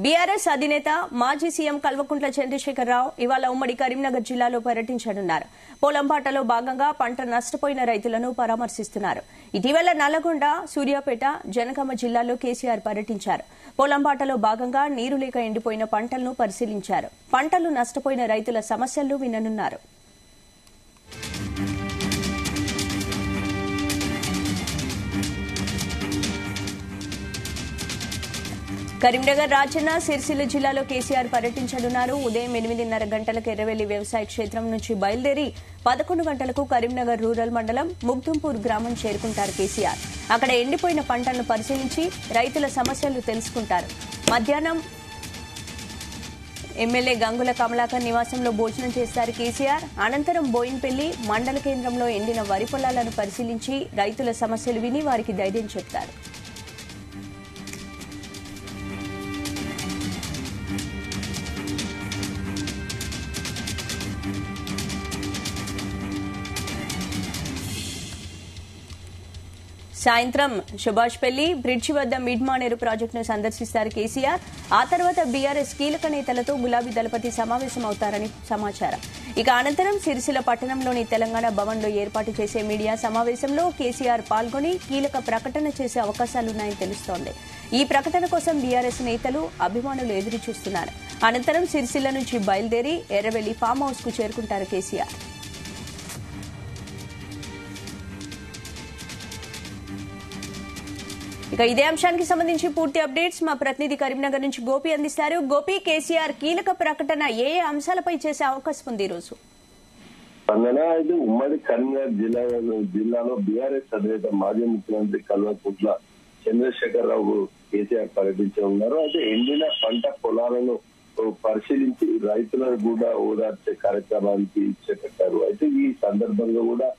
BRS అధినేత మాజీ CM Kalvakuntla Chandrashekar Rao ఇవాళ ఉమ్మడి కరీంనగర్ జిల్లాలో పర్యటించనున్నారు. పొలంబాటలో భాగంగా పంట నష్టపోయిన రైతులను పరామర్శిస్తున్నారు. ఇటీవల నల్లగొండ, సూర్యాపేట, జనగామ జిల్లాల్లో కేసీఆర్ పర్యటించారు. పొలంబాటలో భాగంగా నీరు లేక ఎండిపోయిన పంటలను పరిశీలించారు. పంటలు నష్టపోయిన రైతుల సమస్యలను విననున్నారు. కరీంనగర్, రాజన్న, సిరిసిల్ల జిల్లాలో కేసీఆర్ పర్యటించనున్నారు. ఉదయం 8:30 గంటలకు ఎర్రవెల్లి వ్యవసాయ క్షేత్రం నుంచి బయలుదేరి 11 గంటలకు కరీంనగర్ రూరల్ మండలం ముగ్దుంపూర్ గ్రామం చేరుకుంటారు కేసీఆర్. అక్కడ ఎండిపోయిన పంటలను పరిశీలించి రైతుల సమస్యలు తెలుసుకుంటారు. మధ్యాహ్నం ఎమ్మెల్యే గంగుల కమలాకర్ నివాసంలో భోజనం చేస్తారు కేసీఆర్. అనంతరం బోయిన్పల్లి మండల కేంద్రంలో ఎండిన వరి పొలాలను పరిశీలించి రైతుల సమస్యలు విని వారికి ధైర్యం చెప్తారు. సాయంత్రం సుభాష్పల్లి బ్రిడ్జి వద్ద మిడ్ మానేరు ప్రాజెక్టును సందర్శిస్తారు కేసీఆర్. ఆ తర్వాత బీఆర్ఎస్ కీలక నేతలతో గులాబీ దళపతి సమావేశం అవుతారని సమాచారం. ఇక అనంతరం సిరిసిల్ల పట్టణంలోని తెలంగాణ భవన్లో ఏర్పాటు చేసే మీడియా సమావేశంలో కేసీఆర్ పాల్గొని కీలక ప్రకటన చేసే అవకాశాలున్నాయని తెలుస్తోంది. ఈ ప్రకటన కోసం బీఆర్ఎస్ నేతలు, అభిమానులు ఎదురుచూస్తున్నారు. అనంతరం సిరిసిల్ల నుంచి బయలుదేరి ఎర్రవెల్లి ఫామ్ హౌస్ కు చేరుకుంటారు కేసీఆర్. ఇక ఇదే అంశానికి సంబంధించి పూర్తి అప్డేట్స్ మా ప్రతినిధి కరీంనగర్ నుంచి గోపి అందిస్తారు. గోపి, కేసీఆర్ కీలక ప్రకటన ఏ అంశాలపై చేసే అవకాశం ఉంది ఈ రోజు? అయితే ఉమ్మడి కరీంనగర్ జిల్లాలో బీఆర్ఎస్ అధినేత మాజీ ముఖ్యమంత్రి కల్వకుంట్ల చంద్రశేఖరరావు కేసీఆర్ పర్యటించనున్నారు. అయితే ఎండిన పంట పొలాలను పరిశీలించి రైతులను కూడా ఓదార్చే కార్యక్రమానికి చేపట్టారు. అయితే ఈ సందర్భంగా కూడా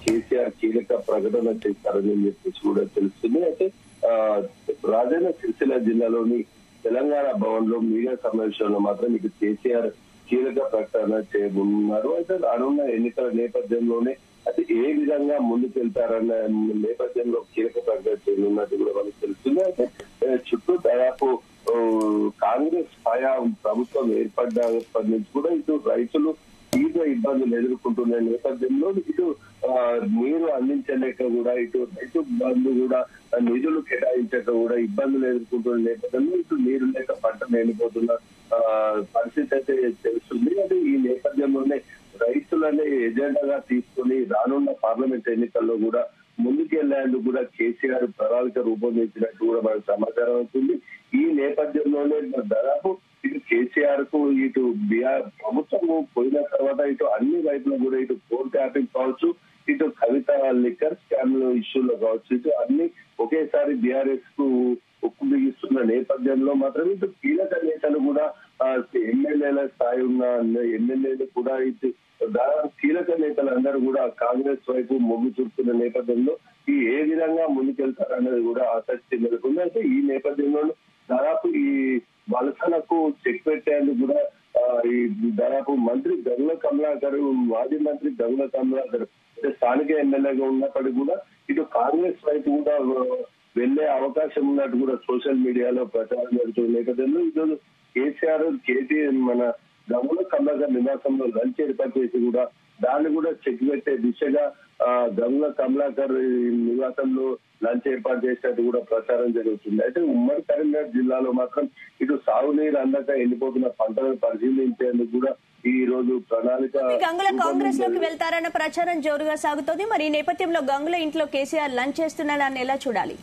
కేసీఆర్ కీలక ప్రకటన చేస్తారని చెప్పేసి కూడా తెలుస్తుంది. అయితే రాజన్న సిరిసిల్ల జిల్లాలోని తెలంగాణ భవన్ లో మీడియా సమావేశంలో మాత్రం ఇక కేసీఆర్ కీలక ప్రకటన చేయనున్నారు. అయితే రానున్న ఎన్నికల నేపథ్యంలోనే అది ఏ విధంగా ముందుకెళ్తారన్న నేపథ్యంలో కీలక ప్రకటన చేయనున్నట్టు కూడా మనకు తెలుస్తుంది. అయితే చుట్టూ దాదాపు కాంగ్రెస్ హయా ప్రభుత్వం ఏర్పడ్డప్పటి నుంచి కూడా ఇటు రైతులు తీవ్ర ఇబ్బందులు ఎదుర్కొంటున్న నేపథ్యంలో ఇటు నీరు అందించలేక కూడా ఇటు రైతు బంధు కూడా నిధులు కేటాయించక కూడా ఇబ్బందులు ఎదుర్కొంటున్న నేపథ్యంలో ఇటు నీరు లేక పంటలు ఎండిపోతున్న పరిస్థితి అయితే తెలుస్తుంది. అది ఈ నేపథ్యంలోనే రైతులనే ఎజెండాగా తీసుకుని రానున్న పార్లమెంట్ ఎన్నికల్లో కూడా ముందుకెళ్లేందుకు కూడా కేసీఆర్ ప్రణాళిక రూపొందించినట్టు కూడా మనకు సమాచారం అవుతుంది. ఈ నేపథ్యంలోనే దాదాపు ఇటు కేసీఆర్ కు ఇటు బీఆర్ ప్రభుత్వం పోయిన తర్వాత ఇటు అన్ని రైతులు కూడా ఇటు కోర్టు ట్యాపింగ్ కావచ్చు, ఇటు కవిత లిక్కర్ స్కామ్ ఇష్యూలో కావచ్చు, ఇటు అన్ని ఒకేసారి బీఆర్ఎస్ కు ఉక్కు బిగిస్తున్న నేపథ్యంలో మాత్రం ఇటు కీలక నేతలు కూడా ఎమ్మెల్యేల స్థాయి ఉన్న ఎమ్మెల్యేలు కూడా ఇటు దాదాపు కీలక నేతలందరూ కూడా కాంగ్రెస్ వైపు మొగ్గు చూపుతున్న నేపథ్యంలో ఈ ఏ విధంగా ముందుకెళ్తారన్నది కూడా ఆసక్తి నెలకొంది. అయితే ఈ నేపథ్యంలో దాదాపు ఈ వలసలకు చెక్ పెట్టేందుకు కూడా ఈ దాదాపు మంత్రి గంగుల కమలాకర్, మాజీ మంత్రి గంగుల కమలాకర్ అంటే స్థానిక ఎమ్మెల్యేగా ఉన్నప్పటికీ కూడా ఇటు కాంగ్రెస్ వైపు కూడా వెళ్లే అవకాశం ఉన్నట్టు కూడా సోషల్ మీడియాలో ప్రచారం జరుగుతున్న నేపథ్యంలో ఈరోజు కేసీఆర్ మన గంగుల కమలాకర్ నివాసంలో లంచ్ ఏర్పాటు చేసి కూడా దాన్ని కూడా చెక్ పెట్టే దిశగా గంగుల కమలాకర్ నివాసంలో లంచ్ ఏర్పాటు చేసినట్టు కూడా ప్రచారం జరుగుతుంది. అయితే ఉమ్మడి కరీంనగర్ జిల్లాలో మాత్రం ఇటు సాగునీరు అందక ఎండిపోతున్న పంటలను పరిశీలించేందుకు కూడా ఈ రోజు ప్రణాళిక గంగుల కాంగ్రెస్ లోకి వెళ్తారన్న ప్రచారం జోరుగా సాగుతోంది. మరి ఈ నేపథ్యంలో గంగుల ఇంట్లో కేసీఆర్ లంచ్ చేస్తున్నారని ఎలా చూడాలి?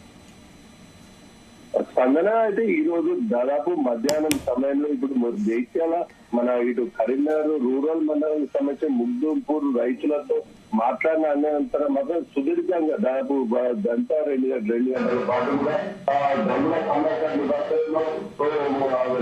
స్పందన అయితే ఈ రోజు దాదాపు మధ్యాహ్నం సమయంలో ఇప్పుడు జైత్యాల మన ఇటు కరీంనగర్ రూరల్ మండలానికి సంబంధించిన ముగ్దుంపూర్ రైతులతో మాట్లాడిన అనంతరం మాత్రం సుదీర్ఘంగా దాదాపు గంట 2 గంటల పాటు కూడా గంగుల కమలాకర్ నివాసంలో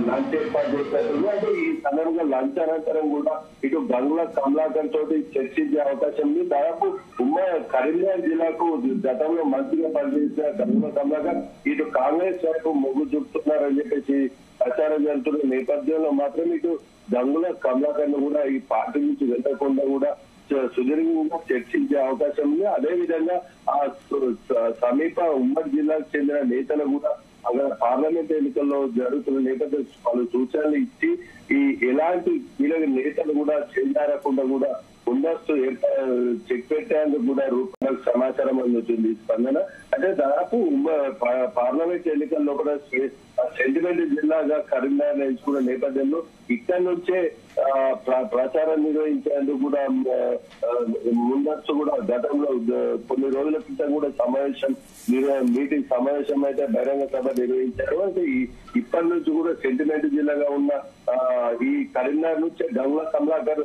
లంచ్ ఏర్పాటు చేశారు. అంటే ఈ సందర్భంగా లంచ్ అనంతరం కూడా ఇటు గంగుల కమలాకర్ తోటి చర్చించే అవకాశం ఉంది. దాదాపు ఉమ్మడి కరీంనగర్ జిల్లాకు గతంలో మంత్రిగా పనిచేసిన గంగుల కమలాకర్ ఇటు కాంగ్రెస్ వైపు మొగ్గు చూపుతున్నారని చెప్పేసి ప్రచారం జరుగుతున్న నేపథ్యంలో మాత్రం ఇటు గంగుల కమలాకర్ ను కూడా ఈ పార్టీ నుంచి వెళ్లకుండా కూడా సుదీర్ఘంగా చర్చించే అవకాశం ఉంది. అదేవిధంగా ఆ సమీప ఉమ్మడి జిల్లాకు చెందిన నేతలు కూడా అక్కడ పార్లమెంట్ ఎన్నికల్లో జరుగుతున్న నేపథ్యం పలు సూచనలు ఇచ్చి ఈ ఎలాంటి కీలక నేతలు కూడా చేయారకుండా కూడా ముందస్తు చెక్ పెట్టేందుకు కూడా రూపాయలకు సమాచారం అందుతుంది స్పందన. అంటే దాదాపు పార్లమెంట్ ఎన్నికల్లో కూడా సెంటిమెంట్ జిల్లాగా కరీంనగర్ ఎంచుకున్న నేపథ్యంలో ఇక్కడి నుంచే ప్రచారం నిర్వహించేందుకు కూడా ముందస్తు కూడా గతంలో కొన్ని రోజుల క్రితం కూడా మీటింగ్ సమావేశం అయితే బహిరంగ సభ నిర్వహించారు. అంటే ఇప్పటి నుంచి కూడా సెంటిమెంట్ జిల్లాగా ఉన్న ఈ కరీంనగర్ నుంచి గంగుల కమలాకర్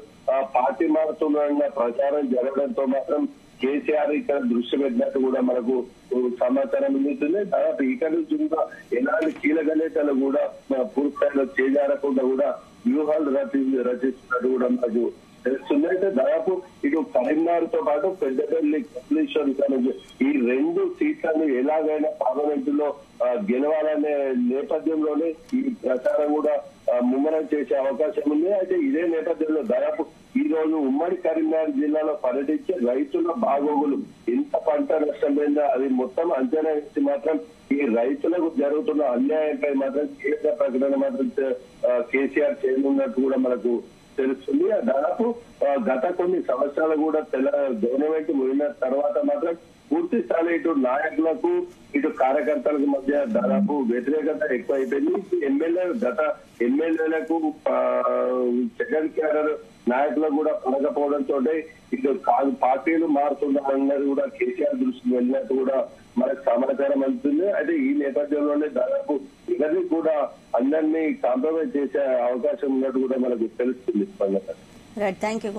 పార్టీ మారుతున్న ప్రచారం జరగడంతో మాత్రం కేసీఆర్ ఇక్కడ దృష్టి పెట్టినట్టు కూడా మనకు సమాచారం అందుతుంది. దాదాపు ఇక్కడ నుంచి కూడా ఎలాంటి కీలక నేతలు కూడా పూర్తిస్థాయిలో చేజారకుండా కూడా వ్యూహాలు రచిస్తున్నట్టు కూడా మనకు తెలుస్తుంది. అయితే దాదాపు ఇటు కరీంనగర్ తో పాటు పెద్దపల్లి కమలేశ్వరం ఈ 2 సీట్లను ఎలాగైనా పార్లమెంట్ లో గెలవాలనే నేపథ్యంలోనే ఈ ప్రచారం కూడా ముమ్మరం చేసే అవకాశం ఉంది. అయితే ఇదే నేపథ్యంలో దాదాపు ఈ రోజు ఉమ్మడి కరీంనగర్ జిల్లాలో పర్యటించే రైతుల బాగోగులు ఎంత పంట నష్టమైందో అది మొత్తం అంచనా వేసి మాత్రం ఈ రైతులకు జరుగుతున్న అన్యాయంపై మాత్రం కీలక ప్రకటన మాత్రం కేసీఆర్ చేయనున్నట్టు కూడా మనకు తెలుస్తుంది. దాదాపు గత కొన్ని సంవత్సరాలు కూడా గవర్నమెంట్ పోయిన తర్వాత మాత్రం పూర్తి స్థాయి ఇటు నాయకులకు ఇటు కార్యకర్తలకు మధ్య దాదాపు వ్యతిరేకత ఎక్కువైపోయింది. గత ఎమ్మెల్యేలకు సెకండ్ క్యాడర్ నాయకులకు కూడా పడకపోవడంతో ఇటు పార్టీలు మారుతున్నారన్నది కూడా కేసీఆర్ దృష్టికి వెళ్ళినట్టు కూడా మనకు సమాచారం అందుతుంది. అయితే ఈ నేపథ్యంలోనే దాదాపు ఇవన్నీ కూడా అందరినీ కాంప్రమైజ్ చేసే అవకాశం ఉన్నట్టు కూడా మనకు తెలుస్తుంది. Thank you.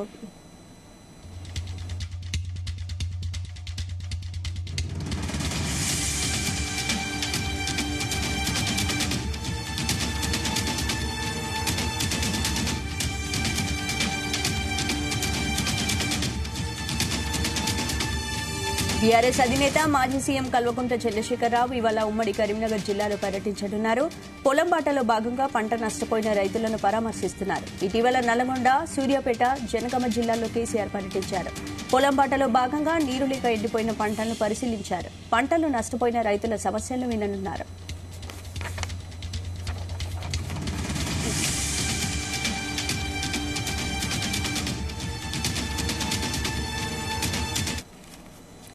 బీఆర్ఎస్ అధినేత మాజీ సీఎం కల్వకుంట్ల చంద్రశేఖరరావు ఇవాళ ఉమ్మడి కరీంనగర్ జిల్లాలో పర్యటించనున్నారు. పొలం బాటలో భాగంగా పంట నష్టపోయిన రైతులను పరామర్శిస్తున్నారు. ఇటీవల నల్గొండ, సూర్యాపేట, జనగామ జిల్లాల్లో కేసీఆర్ పర్యటించారు. పొలం బాటలో భాగంగా నీరు లేక ఎండిపోయిన పంటలను పరిశీలించారు. పంటలు నష్టపోయిన రైతుల సమస్యలను విననున్నారు.